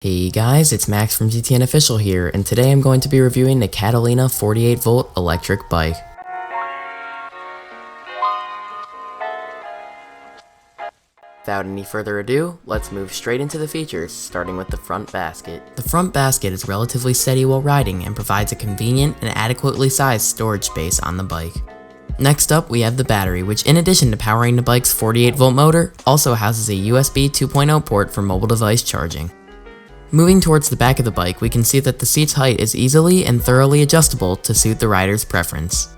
Hey guys, it's Max from GTN Official here, and today I'm going to be reviewing the Catalina 48-volt electric bike. Without any further ado, let's move straight into the features, starting with the front basket. The front basket is relatively steady while riding and provides a convenient and adequately sized storage space on the bike. Next up, we have the battery, which in addition to powering the bike's 48-volt motor, also houses a USB 2.0 port for mobile device charging. Moving towards the back of the bike, we can see that the seat's height is easily and thoroughly adjustable to suit the rider's preference.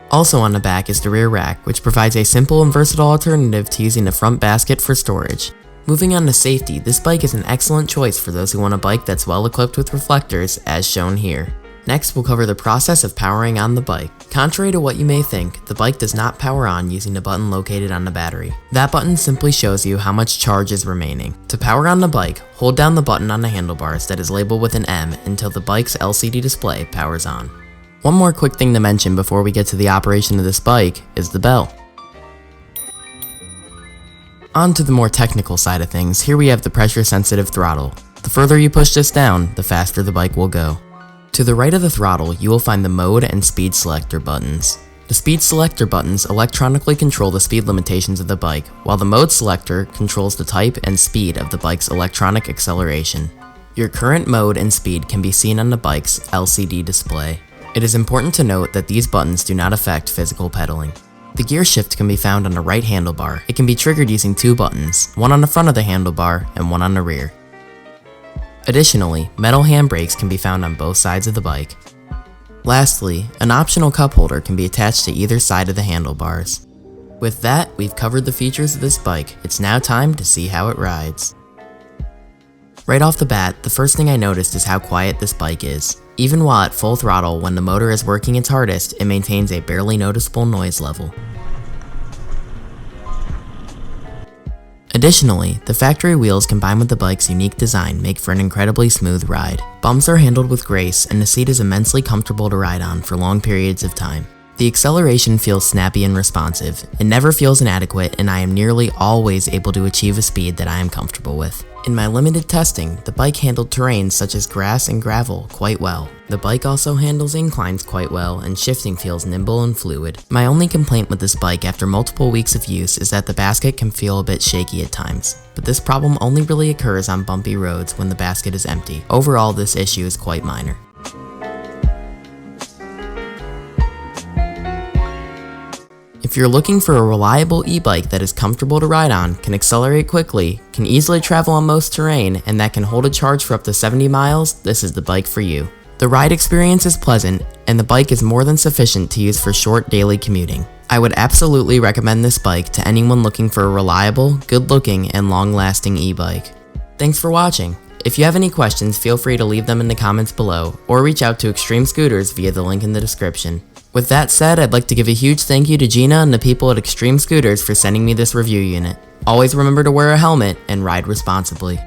Also on the back is the rear rack, which provides a simple and versatile alternative to using the front basket for storage. Moving on to safety, this bike is an excellent choice for those who want a bike that's well equipped with reflectors, as shown here. Next, we'll cover the process of powering on the bike. Contrary to what you may think, the bike does not power on using the button located on the battery. That button simply shows you how much charge is remaining. To power on the bike, hold down the button on the handlebars that is labeled with an M until the bike's LCD display powers on. One more quick thing to mention before we get to the operation of this bike is the bell. On to the more technical side of things, here we have the pressure-sensitive throttle. The further you push this down, the faster the bike will go. To the right of the throttle, you will find the mode and speed selector buttons. The speed selector buttons electronically control the speed limitations of the bike, while the mode selector controls the type and speed of the bike's electronic acceleration. Your current mode and speed can be seen on the bike's LCD display. It is important to note that these buttons do not affect physical pedaling. The gear shift can be found on the right handlebar. It can be triggered using two buttons, one on the front of the handlebar and one on the rear. Additionally, metal handbrakes can be found on both sides of the bike. Lastly, an optional cup holder can be attached to either side of the handlebars. With that, we've covered the features of this bike. It's now time to see how it rides. Right off the bat, the first thing I noticed is how quiet this bike is. Even while at full throttle, when the motor is working its hardest, it maintains a barely noticeable noise level. Additionally, the factory wheels combined with the bike's unique design make for an incredibly smooth ride. Bumps are handled with grace, and the seat is immensely comfortable to ride on for long periods of time. The acceleration feels snappy and responsive. It never feels inadequate, and I am nearly always able to achieve a speed that I am comfortable with. In my limited testing, the bike handled terrains such as grass and gravel quite well. The bike also handles inclines quite well, and shifting feels nimble and fluid. My only complaint with this bike after multiple weeks of use is that the basket can feel a bit shaky at times, but this problem only really occurs on bumpy roads when the basket is empty. Overall, this issue is quite minor. If you're looking for a reliable e-bike that is comfortable to ride on, can accelerate quickly, can easily travel on most terrain, and that can hold a charge for up to 70 miles, this is the bike for you. The ride experience is pleasant, and the bike is more than sufficient to use for short daily commuting. I would absolutely recommend this bike to anyone looking for a reliable, good-looking, and long-lasting e-bike. Thanks for watching. If you have any questions, feel free to leave them in the comments below, or reach out to X-Treme Scooters via the link in the description. With that said, I'd like to give a huge thank you to Gina and the people at X-Treme Scooters for sending me this review unit. Always remember to wear a helmet and ride responsibly.